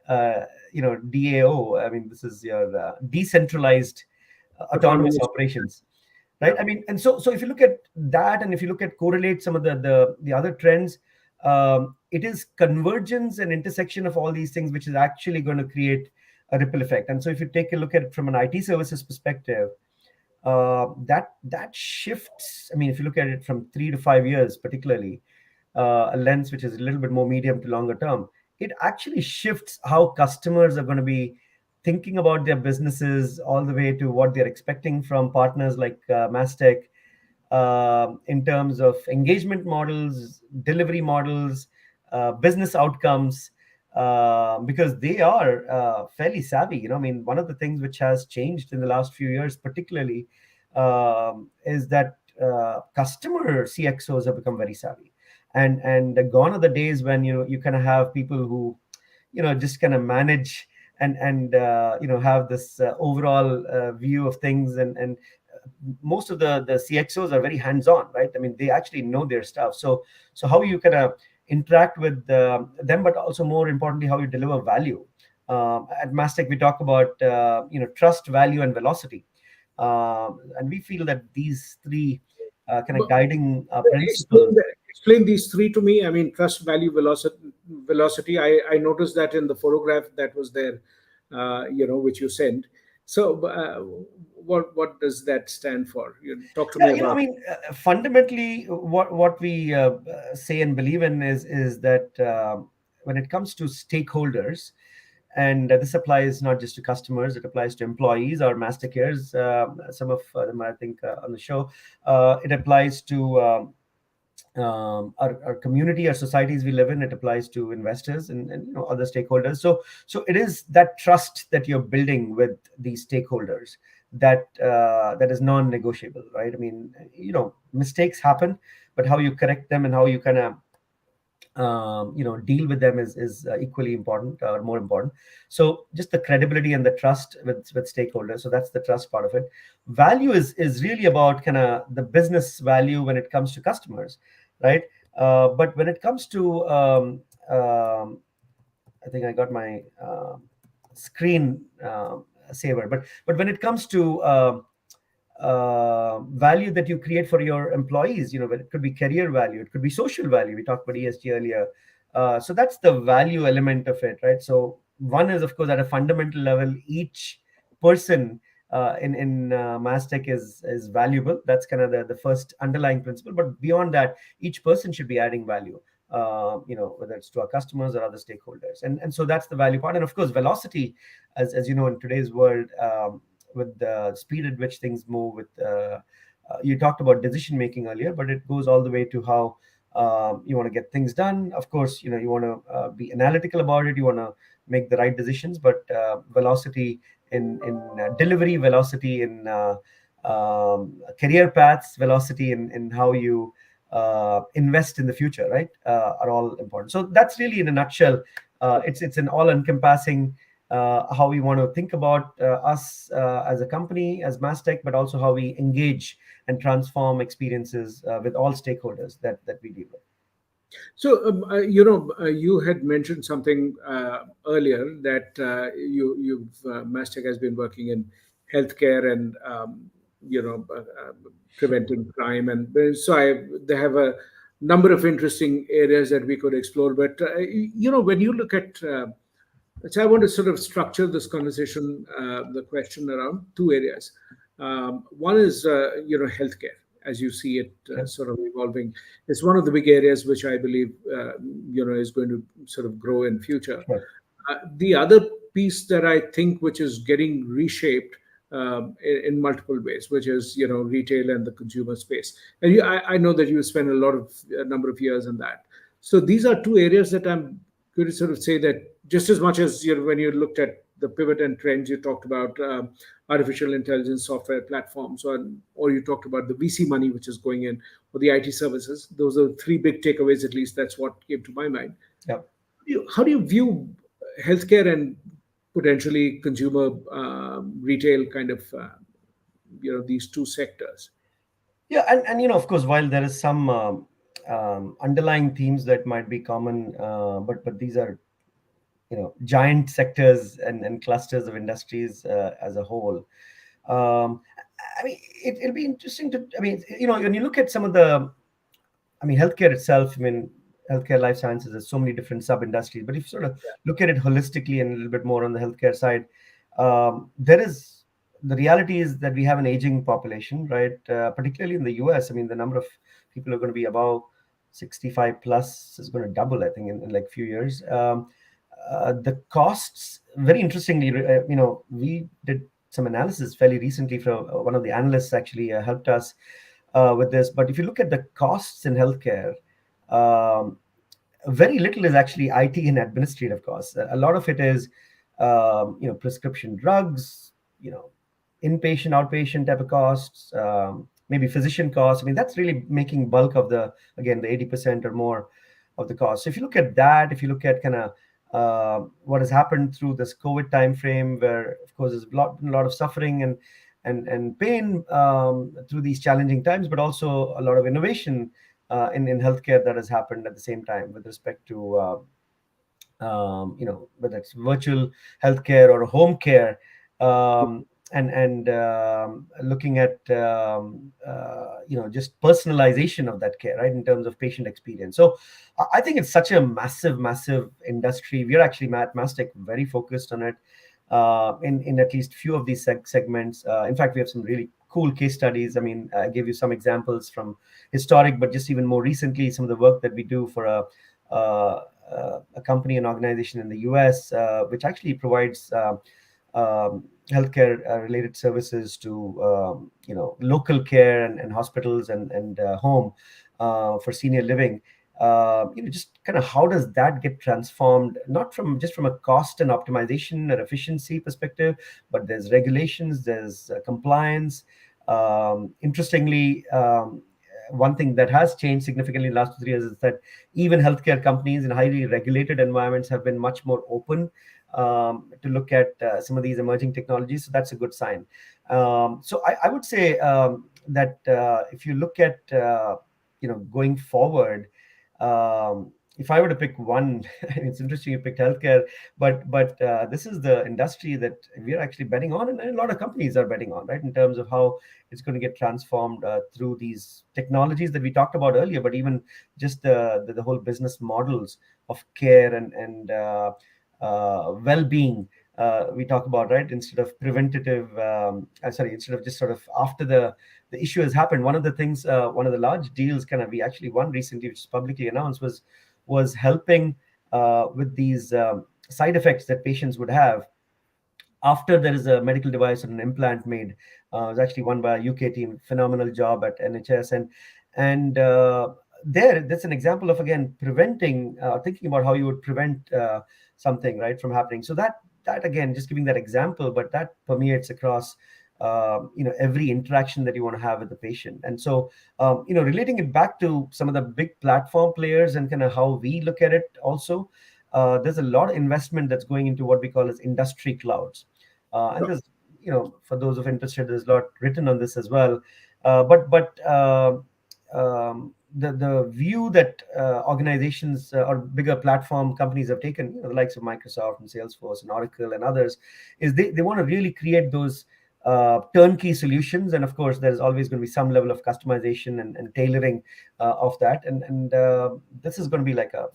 DAO. I mean, this is your decentralized autonomous Autonomous. operations, right? Yeah. I mean, and so if you look at that, and if you look at correlate some of the other trends, it is convergence and intersection of all these things which is actually going to create a ripple effect. And so if you take a look at it from an IT services perspective, that shifts. I mean, if you look at it from 3 to 5 years, particularly a lens which is a little bit more medium to longer term, it actually shifts how customers are going to be thinking about their businesses, all the way to what they're expecting from partners like Mastek, in terms of engagement models, delivery models, business outcomes, because they are fairly savvy. I mean, one of the things which has changed in the last few years, particularly, is that customer CXOs have become very savvy, and gone are the days when you kind of have people who just kind of manage and have this overall view of things, and most of the CXOs are very hands-on, right? I mean, they actually know their stuff. So how you kind of interact with them, but also more importantly, how you deliver value. At Mastek, we talk about trust, value, and velocity, and we feel that these three kind of But guiding explain, principles. explain these three to me. I mean, trust, value, velocity. I noticed that in the photograph that was there, which you sent. So, what does that stand for? Talk to me Yeah, I about. mean, fundamentally, what we say and believe in is that when it comes to stakeholders, and this applies not just to customers, it applies to employees or mastercares. Some of them, I think, on the show. It applies to our community, our societies we live in. It applies to investors and other stakeholders. So it is that trust that you're building with these stakeholders that is non-negotiable, right? I mean, mistakes happen, but how you correct them and how you kind of deal with them is equally important or more important. So just the credibility and the trust with stakeholders. So that's the trust part of it. Value is really about kind of the business value when it comes to customers, right? But when it comes to I think I got my screen saver. But when it comes to value that you create for your employees, it could be career value, it could be social value. We talked about ESG earlier. So that's the value element of it, right? So one is, of course, at a fundamental level, each person in Mastek is valuable. That's kind of the first underlying principle. But beyond that, each person should be adding value. Whether it's to our customers or other stakeholders, and so that's the value part. And of course, velocity, as you know, in today's world, with the speed at which things move. With you talked about decision making earlier, but it goes all the way to how you want to get things done. Of course, you want to be analytical about it. You want to make the right decisions, but velocity in delivery, velocity in career paths, velocity in how you invest in the future, right? Are all important. So that's really, in a nutshell, it's an all-encompassing how we want to think about us as a company, as Mastek, but also how we engage and transform experiences with all stakeholders that we deal with. So, you had mentioned something earlier that Mastek has been working in healthcare and preventing crime, and so they have a number of interesting areas that we could explore. But when you look at so I want to sort of structure this conversation, the question around two areas. One is, healthcare, as you see it Yeah. sort of evolving. It's one of the big areas which I believe, is going to sort of grow in future. Sure. The other piece that I think which is getting reshaped in multiple ways, which is retail and the consumer space. And I know that you spend a number of years in that. So these are two areas that I'm going to sort of say that just as much as when you looked at the pivot and trends, you talked about artificial intelligence software platforms, or you talked about the VC money which is going in, or the IT services. Those are three big takeaways. At least that's what came to my mind. Yeah. How do you view healthcare and potentially consumer retail kind of these two sectors? Yeah, and of course, while there is some underlying themes that might be common, but these are giant sectors and clusters of industries as a whole. Um, I mean, it'll be interesting to. I mean, when you look at some of the, I mean, healthcare itself. I mean, healthcare, life sciences. There's so many different sub industries. But if you sort of look at it holistically and a little bit more on the healthcare side, there is the reality is that we have an aging population, right? Particularly in the US. I mean, the number of people who are going to be above 65 plus is going to double, I think, in like few years. The costs, very interestingly, we did some analysis fairly recently from one of the analysts actually helped us with this. But if you look at the costs in healthcare, um, very little is actually IT and administrative costs. A lot of it is, prescription drugs, inpatient, outpatient type of costs, maybe physician costs. I mean, that's really making bulk of the 80% or more of the cost. So if you look at that, if you look at kind of what has happened through this COVID timeframe, where of course there's a lot of suffering and pain through these challenging times, but also a lot of innovation in healthcare that has happened at the same time with respect to whether it's virtual healthcare or home care, and looking at just personalization of that care, right, in terms of patient experience. So I think it's such a massive industry. We are actually at Mastek very focused on it in at least few of these segments. In fact, we have some really cool case studies. I mean, I gave you some examples from historic, but just even more recently, some of the work that we do for a company, an organization in the US, which actually provides healthcare related services to local care and hospitals and home for senior living. Just kind of how does that get transformed, not from just from a cost and optimization and efficiency perspective, but there's regulations, there's compliance. Interestingly, one thing that has changed significantly in the last 3 years is that even healthcare companies in highly regulated environments have been much more open to look at some of these emerging technologies. So that's a good sign. So I would say that if you look at going forward, if I were to pick one, it's interesting you picked healthcare, but this is the industry that we're actually betting on, and a lot of companies are betting on, right? In terms of how it's going to get transformed through these technologies that we talked about earlier, but even just the whole business models of care and well-being. We talk about, right, instead of preventative, instead of just sort of after the issue has happened. One of the things, one of the large deals kind of we actually won recently, which is publicly announced, was helping with these side effects that patients would have after there is a medical device or an implant made. It was actually won by a UK team. Phenomenal job at NHS, and that's an example of, again, preventing, thinking about how you would prevent something, right, from happening. So that again, just giving that example, but that permeates across every interaction that you want to have with the patient. And so relating it back to some of the big platform players and kind of how we look at it also, there's a lot of investment that's going into what we call as industry clouds. And Sure. there's, for those of interested, there's a lot written on this as well. But the view that organizations or bigger platform companies have taken, the likes of Microsoft and Salesforce and Oracle and others, is they want to really create those turnkey solutions. And of course, there's always going to be some level of customization and tailoring of that. And this is going to be like a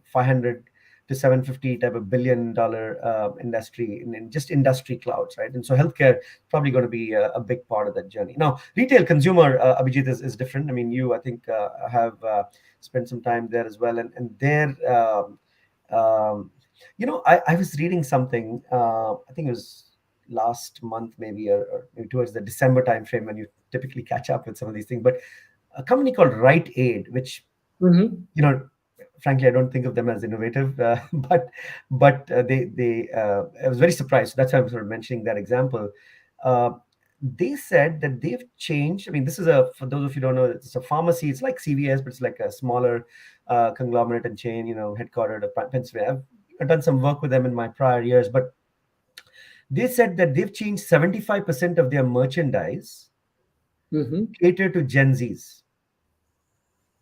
500 to 750 type of billion-dollar industry in just industry clouds, right? And so healthcare is probably going to be a big part of that journey. Now, retail consumer, Abhijit, is different. I mean, you, I think, have spent some time there as well, and there, I was reading something. I think it was last month, maybe, or maybe towards the December timeframe when you typically catch up with some of these things. But a company called Rite Aid, which Hmm. you know frankly I don't think of them as innovative, but they I was very surprised. So that's why I'm sort of mentioning that example. uh, they said that they've changed. I mean, this is a, for those of you who don't know, it's a pharmacy. It's like CVS, but it's like a smaller conglomerate and chain, headquartered in Pennsylvania. I've done some work with them in my prior years, but they said that they've changed 75% of their merchandise Hmm. cater to Gen Zs,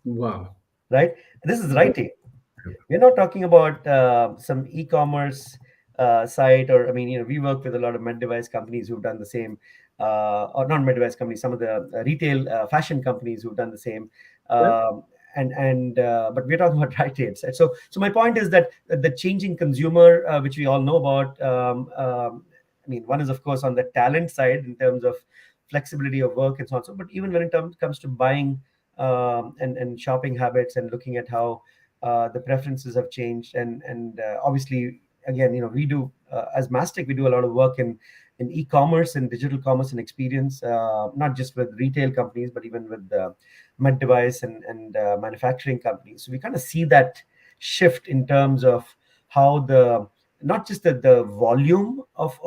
Wow. right? This is That- writing. We're not talking about some e-commerce site, or I mean, we work with a lot of med device companies who've done the same, or not med device companies, some of the retail fashion companies who've done the same. yeah. But we're talking about right aids. Right? So my point is that the changing consumer, which we all know about, I mean, one is of course on the talent side in terms of flexibility of work and so on. So, but even when it comes to buying and shopping habits and looking at how the preferences have changed, and obviously, again, we do as Mastek, we do a lot of work in e-commerce and digital commerce and experience, not just with retail companies, but even with med device and manufacturing companies. So we kind of see that shift in terms of how the, not just the volume of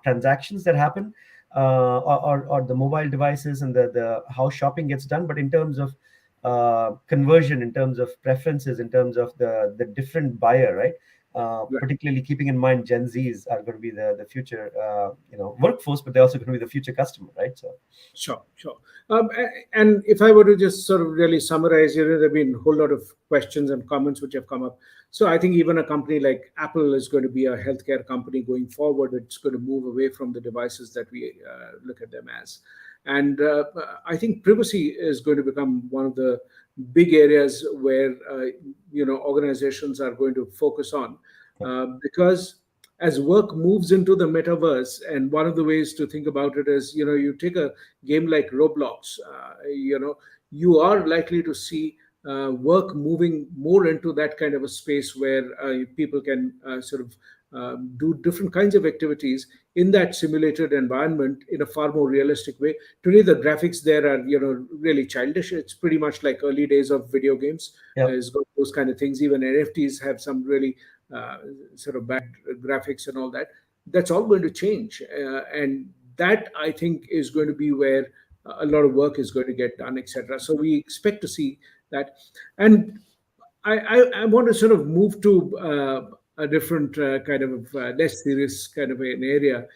transactions that happen, or the mobile devices and the how shopping gets done, but in terms of conversion, in terms of preferences, in terms of the different buyer, right? Particularly keeping in mind Gen Zs are going to be the future, workforce, but they're also going to be the future customer, right? So Sure, sure. And if I were to just sort of really summarize, there have been a whole lot of questions and comments which have come up. So I think even a company like Apple is going to be a healthcare company going forward. It's going to move away from the devices that we look at them as. And I think privacy is going to become one of the big areas where organizations are going to focus on, because as work moves into the metaverse, and one of the ways to think about it is, you take a game like Roblox, you are likely to see work moving more into that kind of a space where people can sort of do different kinds of activities in that simulated environment in a far more realistic way. Today, the graphics there are, really childish. It's pretty much like early days of video games. yeah. It's got those kind of things. Even NFTs have some really uh, sort of bad graphics and all that. That's all going to change, and that I think is going to be where a lot of work is going to get done, etc. So we expect to see that. And I want to sort of move to a different kind of less serious kind of an area,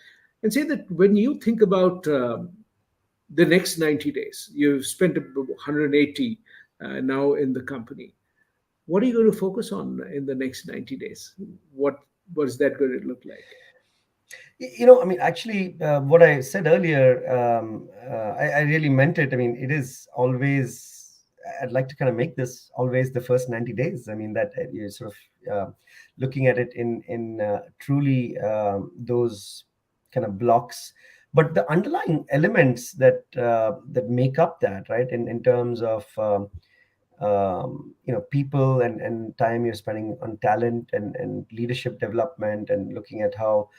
and say that when you think about the next 90 days, you've spent 180 now in the company. What are you going to focus on in the next 90 days? What was that going to look like? I mean, actually, what I said earlier, I really meant it. I mean, it is always, I'd like to kind of make this always the first 90 days. I mean, that you're sort of looking at it in truly those kind of blocks. But the underlying elements that make up that, right, in terms of people and time you're spending on talent and leadership development and looking at how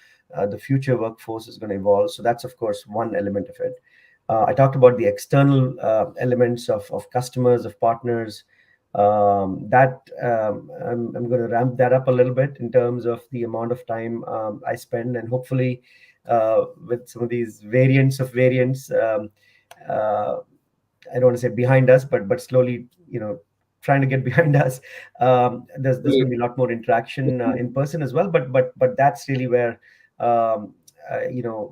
the future workforce is going to evolve. So that's of course one element of it. I talked about the external elements of customers, of partners. I'm going to ramp that up a little bit in terms of the amount of time I spend, and hopefully with some of these variants of variants. Uh, I don't want to say behind us, but slowly, trying to get behind us. There's going to be a lot more interaction in person as well. But that's really where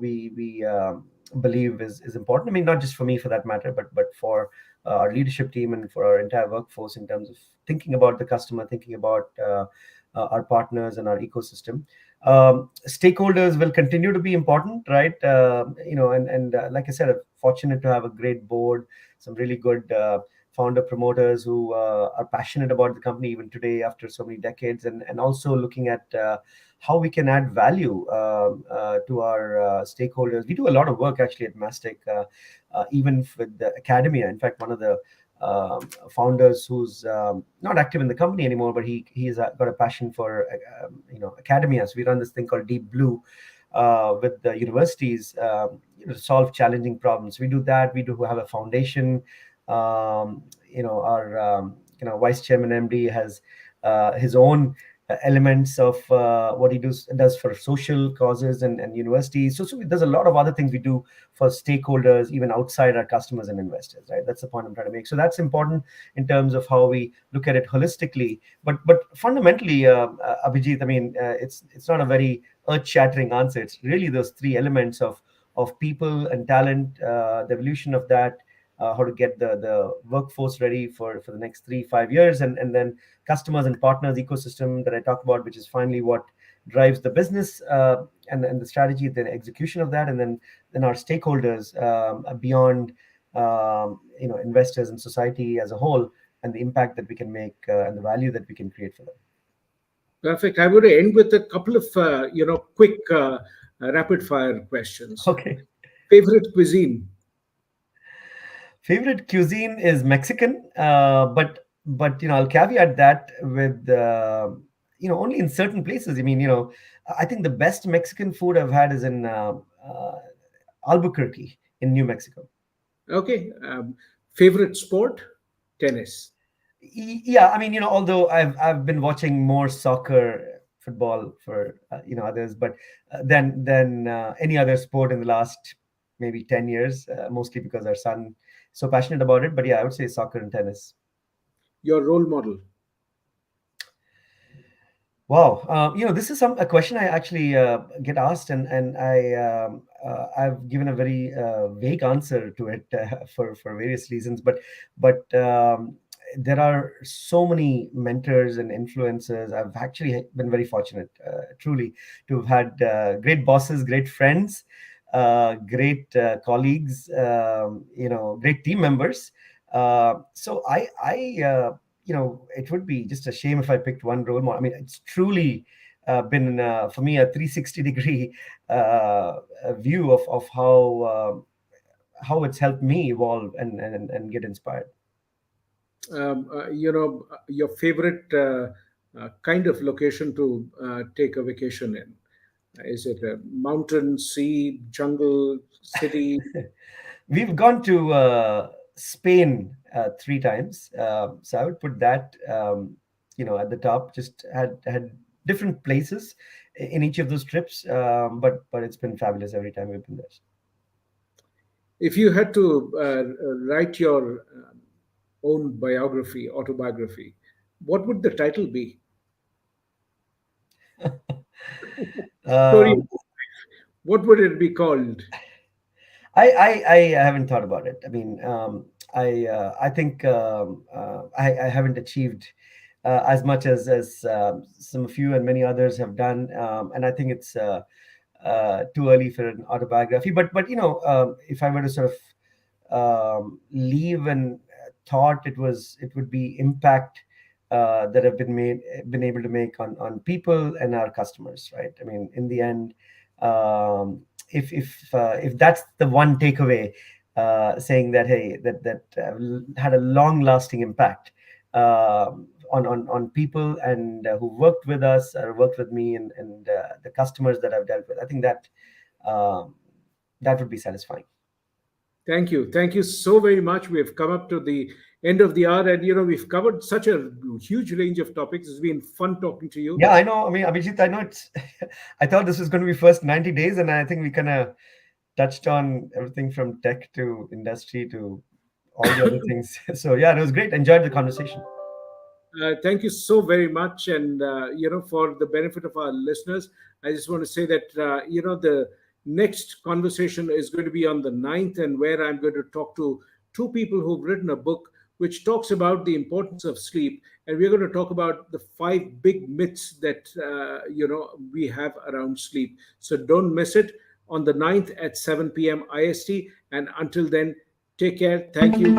we believe is important. I mean, not just for me for that matter, but for our leadership team and for our entire workforce in terms of thinking about the customer, thinking about our partners and our ecosystem. Stakeholders will continue to be important, right? And like I said, I'm fortunate to have a great board, some really good founder promoters who are passionate about the company even today after so many decades, and also looking at how we can add value to our stakeholders. We do a lot of work actually at Mastek, even with the academia. In fact, one of the founders who's not active in the company anymore, but he's got a passion for academia. So we run this thing called Deep Blue with the universities to solve challenging problems. We do that. We do have a foundation. Our vice chairman MD has his own elements of what he does for social causes and universities. So there's a lot of other things we do for stakeholders, even outside our customers and investors, right? That's the point I'm trying to make. So that's important in terms of how we look at it holistically. But fundamentally, Abhijit, I mean, it's not a very earth-shattering answer. It's really those three elements of people and talent, the evolution of that, how to get the workforce ready for the next 3-5 years, and then customers and partners ecosystem that I talked about, which is finally what drives the business, and the strategy, the execution of that, and then our stakeholders beyond investors and society as a whole, and the impact that we can make and the value that we can create for them. Perfect. I would end with a couple of quick rapid fire questions. Okay. Favorite cuisine? Favorite cuisine is Mexican, but I'll caveat that with only in certain places. I mean, I think the best Mexican food I've had is in Albuquerque in New Mexico. Okay. Favorite sport? Tennis. Yeah, I mean, although I've been watching more soccer, football for others, but than any other sport in the last maybe 10 years, mostly because our son is so passionate about it. But yeah, I would say soccer and tennis. Your role model? Wow, this is a question I actually get asked, and I've given a very vague answer to it for various reasons. But there are so many mentors and influencers. I've actually been very fortunate, truly, to have had great bosses, great friends, great colleagues, great team members. So it would be just a shame if I picked one role model. I mean, it's truly been for me a 360-degree view of how it's helped me evolve and get inspired. Your favorite kind of location to take a vacation in? Is it a mountain, sea, jungle, city? We've gone to Spain 3 times, so I would put that at the top. Just had different places in each of those trips, but it's been fabulous every time we've been there. If you had to write your own biography, autobiography, what would the title be? Story. Um, What would it be called? I haven't thought about it. I mean, I think I haven't achieved as much as some of you and many others have done, and I think it's too early for an autobiography. But if I were to sort of leave and thought it would be impact that have been able to make on people and our customers, right? I mean, in the end, if that's the one takeaway, saying that, hey, that had a long lasting impact on people and who worked with us or worked with me, and the customers that I've dealt with, I think um, that would be satisfying. Thank you. Thank you so very much. We have come up to the end of the hour, and we've covered such a huge range of topics. It's been fun talking to you. Yeah, I know. I mean, Abhijit, I know it's. I thought this was going to be first 90 days, and I think we kind of touched on everything from tech to industry to all the other things. So yeah, it was great. Enjoyed the conversation. Thank you so very much. And, for the benefit of our listeners, I just want to say that, the next conversation is going to be on the 9th, and where I'm going to talk to two people who've written a book which talks about the importance of sleep. And we're going to talk about the five big myths that, we have around sleep. So don't miss it on the 9th at 7 p.m. IST. And until then, take care. Thank you.